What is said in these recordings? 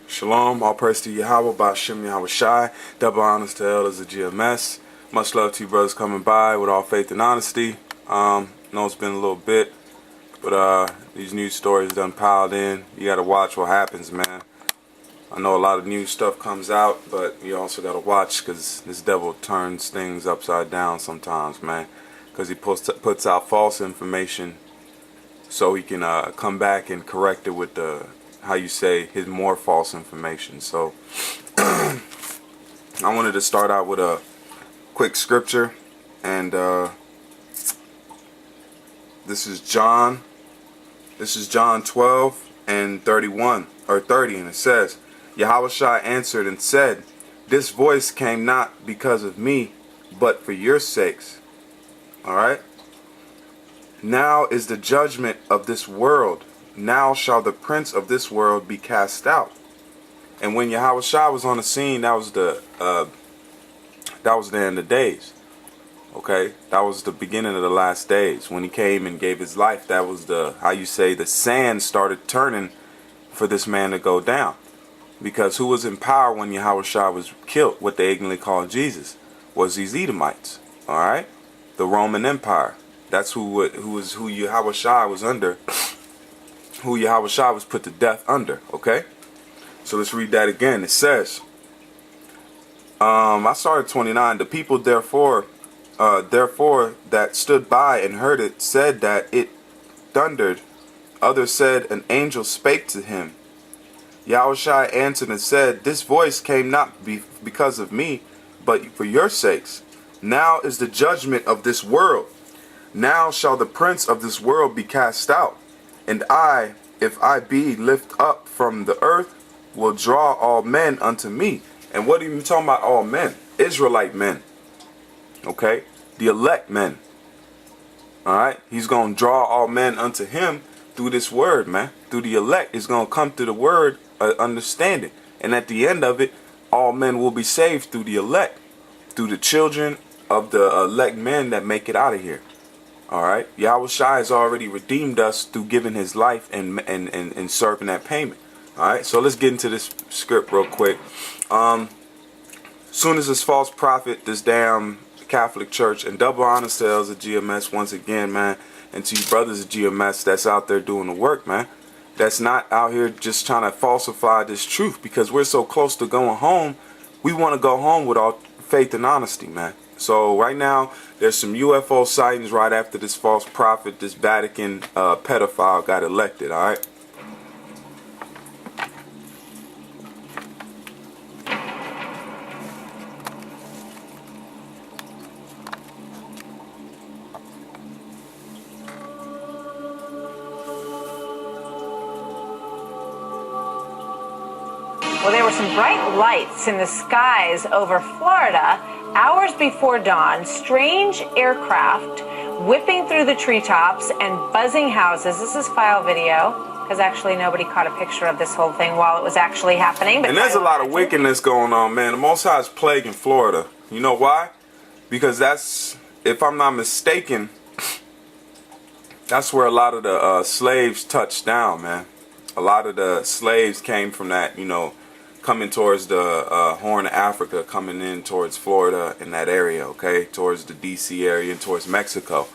Shalom, all praise to Yahweh, Ba'ashem Yahweh Shai, double honors to elders of GMS. Much love to you brothers coming by with all faith and honesty. Know it's been a little bit, but these news stories done piled in. You gotta watch what happens, man. I know a lot of new stuff comes out, but you also gotta watch, because this devil turns things upside down sometimes, man. Because he puts out false information so he can come back and correct it with his more false information. So I wanted to start out with a quick scripture, and this is John 12 and 31 or 30, and it says, Yahushua answered and said, this voice came not because of me, but for your sakes. All right. Now is the judgment of this world. Now shall the prince of this world be cast out. And when Yahushua was on the scene, that was the end of days. Okay, that was the beginning of the last days. When he came and gave his life, that was the sand started turning for this man to go down. Because who was in power when Yahushua was killed? What they ignorantly called Jesus was these Edomites. All right, the Roman Empire. That's who Yahushua was under. Who Yahushua was put to death under. Okay, so let's read that again. It says, I started 29. The people therefore that stood by and heard it said that it thundered. Others said an angel spake to him. Yahushua answered and said, this voice came not because of me, but for your sakes. Now is the judgment of this world. Now shall the prince of this world be cast out. And I, if I be lift up from the earth, will draw all men unto me. And what are you talking about, all men? Israelite men. Okay? The elect men. Alright? He's going to draw all men unto him through this word, man. Through the elect. It's going to come through the word understanding. And at the end of it, all men will be saved through the elect. Through the children of the elect men that make it out of here. Alright? Yahushua has already redeemed us through giving his life and serving that payment. Alright? So let's get into this script real quick. Soon as this false prophet, this damn Catholic Church, and double honors to elders of GMS once again, man, and to you brothers of GMS that's out there doing the work, man, that's not out here just trying to falsify this truth, because we're so close to going home. We want to go home with all faith and honesty, man. So right now there's some UFO sightings right after this false prophet, this Vatican pedophile got elected. All right. Well, there were some bright lights in the skies over Florida hours before dawn. Strange aircraft whipping through the treetops and buzzing houses. This is file video, because actually nobody caught a picture of this whole thing while it was actually happening. But and there's a lot of wickedness going on, man. The Most High is plaguing Florida. You know why? Because that's, if I'm not mistaken, that's where a lot of the slaves touched down, man. A lot of the slaves came from that, coming towards the Horn of Africa, coming in towards Florida in that area, okay, towards the DC area and towards Mexico.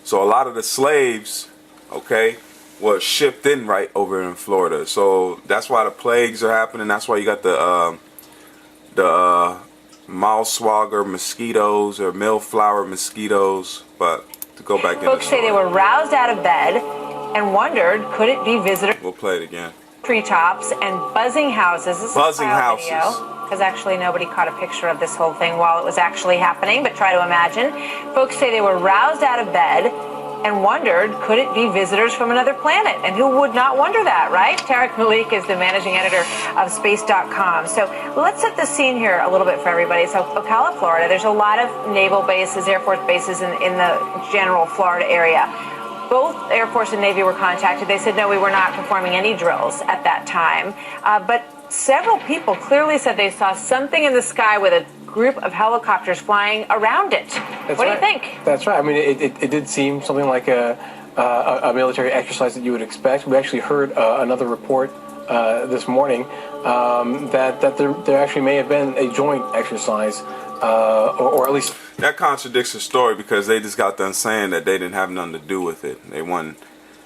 So a lot of the slaves, okay, were shipped in right over in Florida. So that's why the plagues are happening. That's why you got the Malswagger mosquitoes or millflower mosquitoes. But to go back in, folks say they were roused out of bed and wondered, could it be visitors? We'll play it again. Treetops and buzzing houses. This buzzing houses. Because actually nobody caught a picture of this whole thing while it was actually happening, but try to imagine. Folks say they were roused out of bed and wondered, could it be visitors from another planet? And who would not wonder that, right? Tarek Malik is the managing editor of Space.com. So let's set the scene here a little bit for everybody. So Ocala, Florida, there's a lot of naval bases, Air Force bases in the general Florida area. Both Air Force and Navy were contacted. They said, no, we were not performing any drills at that time. But several people clearly said they saw something in the sky with a group of helicopters flying around it. What do you think? That's right. I mean, it did seem something like a military exercise that you would expect. We actually heard another report this morning that there actually may have been a joint exercise, or at least That contradicts the story because they just got done saying that they didn't have nothing to do with it. They won.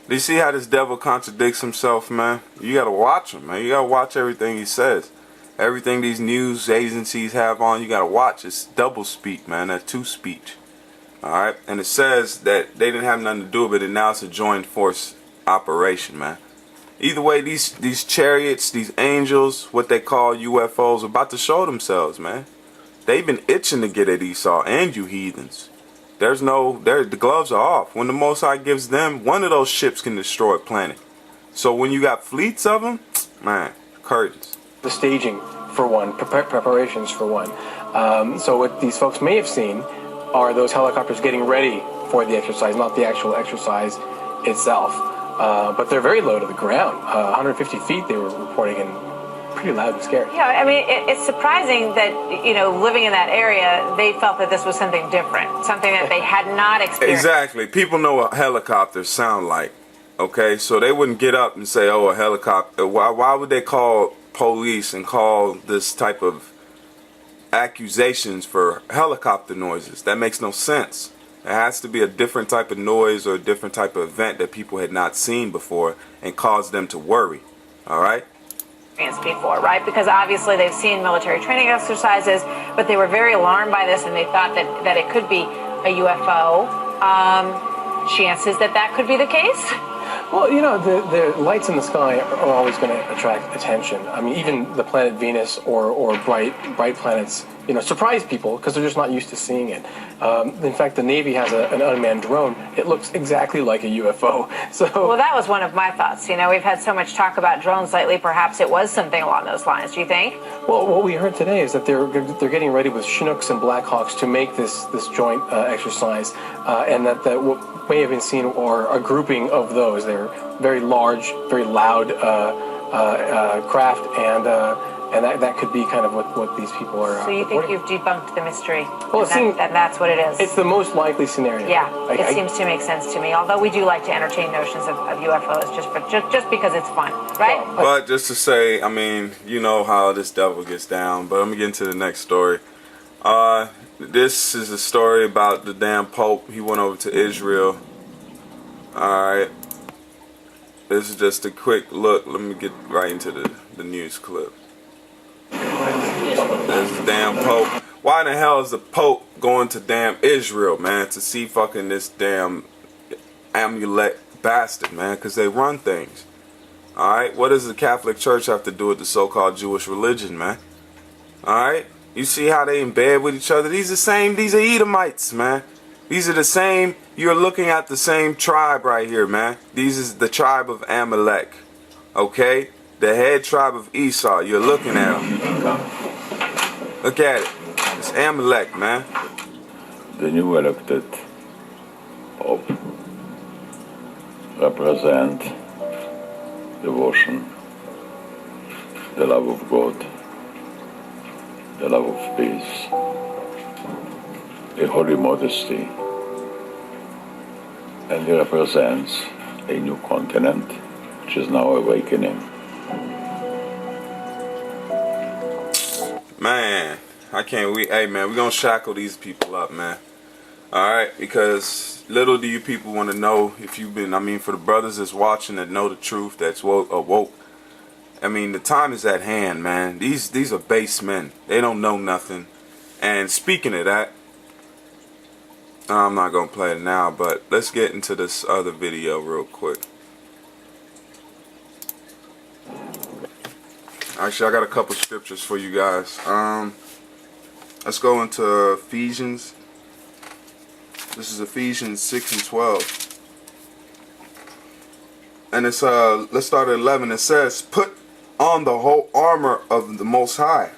Do you see how this devil contradicts himself, man? You gotta watch him, man. You gotta watch everything he says. Everything these news agencies have on, you gotta watch. It's double speak, man. That's two speech. Alright? And it says that they didn't have nothing to do with it, and now it's a joint force operation, man. Either way, these chariots, these angels, what they call UFOs, are about to show themselves, man. They've been itching to get at Esau and you heathens. The gloves are off. When the Most High gives them, one of those ships can destroy a planet. So when you got fleets of them, man, curtains. the staging for one, preparations for one. So what these folks may have seen are those helicopters getting ready for the exercise, not the actual exercise itself. But they're very low to the ground. 150 feet they were reporting, and pretty loud and scary. Yeah, I mean, it's surprising that, living in that area, they felt that this was something different, something that they had not experienced. Exactly. People know what helicopters sound like. Okay, so they wouldn't get up and say, oh, a helicopter. Why would they call police and call this type of accusations for helicopter noises? That makes no sense. It has to be a different type of noise or a different type of event that people had not seen before and caused them to worry. All right? Before, right? Because obviously they've seen military training exercises, but they were very alarmed by this, and they thought that it could be a UFO. Chances that could be the case? Well, the lights in the sky are always going to attract attention. I mean, even the planet Venus or bright planets, surprise people because they're just not used to seeing it. In fact, the Navy has an unmanned drone. It looks exactly like a UFO. Well, that was one of my thoughts. We've had so much talk about drones lately. Perhaps it was something along those lines. Do you think? Well, what we heard today is that they're getting ready with Chinooks and Blackhawks to make this joint exercise, and that what may have been seen or a grouping of those. They're very large, very loud craft, and that could be kind of what these people are. So you think reporting. you've debunked the mystery? Well, and that's what it is. It's the most likely scenario. Yeah, it seems to make sense to me. Although we do like to entertain notions of UFOs just because it's fun, right? But just to say, I mean, you know how this devil gets down. But I'm gonna get into the next story. This is a story about the damn Pope. He went over to Israel. Alright. This is just a quick look. Let me get right into the news clip. There's the damn Pope. Why the hell is the Pope going to damn Israel, man, to see fucking this damn amulet bastard, man? Because they run things. Alright? What does the Catholic Church have to do with the so-called Jewish religion, man? Alright? You see how they in bed with each other? These are Edomites, man. These are the same, you're looking at the same tribe right here, man. These is the tribe of Amalek. Okay? The head tribe of Esau. You're looking at them. Look at it. It's Amalek, man. The new elected Pope represent devotion, the love of God, the love of peace, a holy modesty, and he represents a new continent which is now awakening. Man, I can't wait. Hey, man, we're going to shackle these people up, man. Alright, because little do you people want to know if you've been, for the brothers that's watching that know the truth, that's woke. The time is at hand, man. These are base men. They don't know nothing. And speaking of that, I'm not going to play it now, but let's get into this other video real quick. Actually, I got a couple scriptures for you guys. Let's go into Ephesians. This is Ephesians 6 and 12. And it's let's start at 11. It says, "Put on the whole armor of the Most High,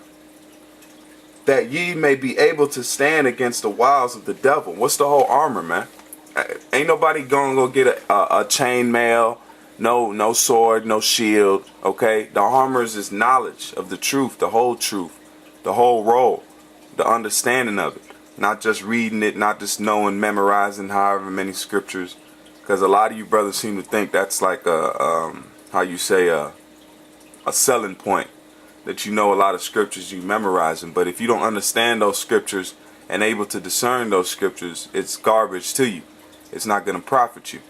that ye may be able to stand against the wiles of the devil." What's the whole armor, man? Ain't nobody gonna go get a chain mail, no sword, no shield. Okay, the armor is knowledge of the truth, the whole role, the understanding of it, not just reading it, not just knowing, memorizing however many scriptures. Because a lot of you brothers seem to think that's like how you say a selling point, that you know a lot of scriptures you memorizing. But if you don't understand those scriptures and able to discern those scriptures, it's garbage to you. It's not going to profit you.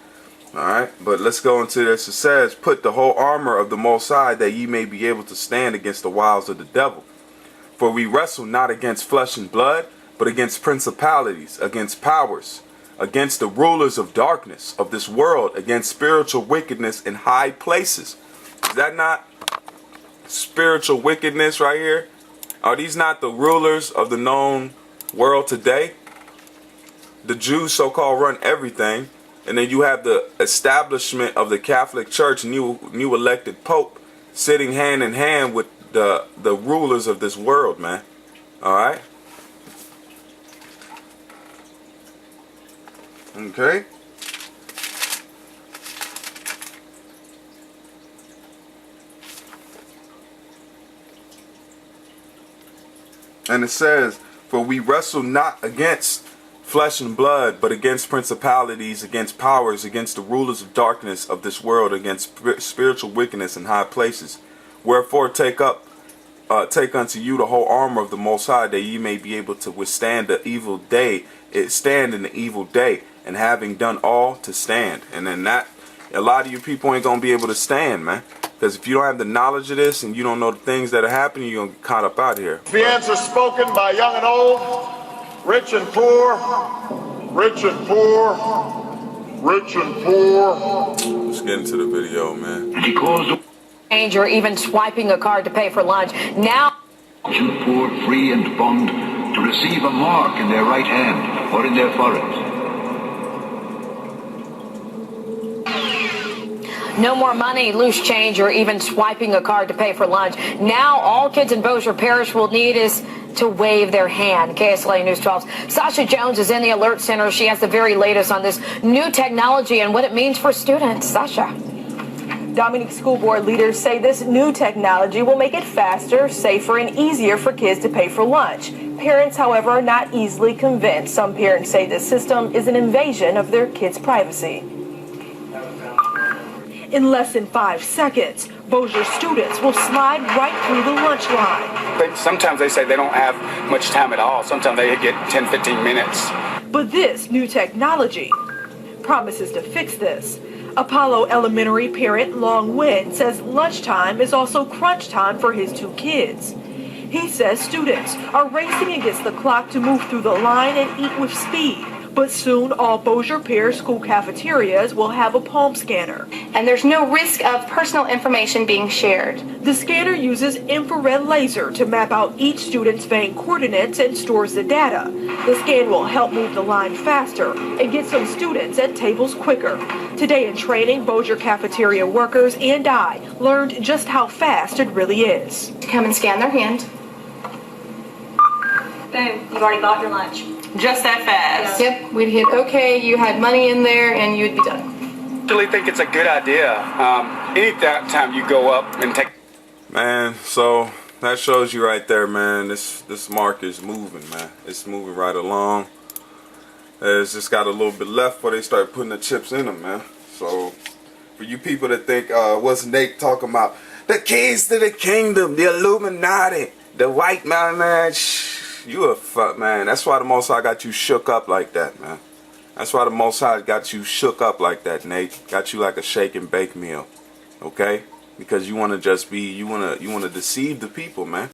Alright, but let's go into this. It says, put the whole armor of the Most High, that ye may be able to stand against the wiles of the devil. For we wrestle not against flesh and blood, but against principalities, against powers, against the rulers of darkness of this world, against spiritual wickedness in high places. Is that not spiritual wickedness right here? Are these not the rulers of the known world today? The Jews so-called run everything, and then you have the establishment of the Catholic Church, new elected Pope, sitting hand in hand with the rulers of this world, man. All right. Okay. And it says, for we wrestle not against flesh and blood, but against principalities, against powers, against the rulers of darkness of this world, against spiritual wickedness in high places. Wherefore take unto you the whole armor of the Most High, that ye may be able to withstand the evil day, stand in the evil day, and having done all to stand. And then that, a lot of you people ain't gonna be able to stand, man. Because if you don't have the knowledge of this and you don't know the things that are happening, you're gonna get caught up out here. The answer spoken by young and old, rich and poor, rich and poor, rich and poor. Let's get into the video, man. And he calls Or even swiping a card to pay for lunch. Now, you poor, free and bond, to receive a mark in their right hand or in their forehead. no more money, loose change, or even swiping a card to pay for lunch. Now all kids in Bossier Parish will need is to wave their hand. KSLA News 12's Sasha Jones is in the Alert Center. She has the very latest on this new technology and what it means for students. Sasha. Dominique school board leaders say this new technology will make it faster, safer, and easier for kids to pay for lunch. Parents, however, are not easily convinced. Some parents say this system is an invasion of their kids' privacy. In less than 5 seconds, Bossier students will slide right through the lunch line. Sometimes they say they don't have much time at all. Sometimes they get 10, 15 minutes. But this new technology promises to fix this. Apollo Elementary parent Long Nguyen says lunchtime is also crunch time for his 2 kids. He says students are racing against the clock to move through the line and eat with speed. But soon all Bossier Parish school cafeterias will have a palm scanner. And there's no risk of personal information being shared. The scanner uses infrared laser to map out each student's vein coordinates and stores the data. The scan will help move the line faster and get some students at tables quicker. Today in training, Bossier cafeteria workers and I learned just how fast it really is. Come and scan their hand. Boom, you've already bought your lunch. Just that fast. Yep, we'd hit okay, you had money in there, and you'd be done. I really think it's a good idea. Any time you go up and take... Man, so that shows you right there, man. This market is moving, man. It's moving right along. It's just got a little bit left before they start putting the chips in them, man. So for you people that think, what's Nate talking about? The keys to the kingdom, the Illuminati, the white man, you a fuck, man. That's why the Most High got you shook up like that, man. That's why the Most High got you shook up like that, Nate. Got you like a shake and bake meal, okay? Because you want to just be, you want to deceive the people, man.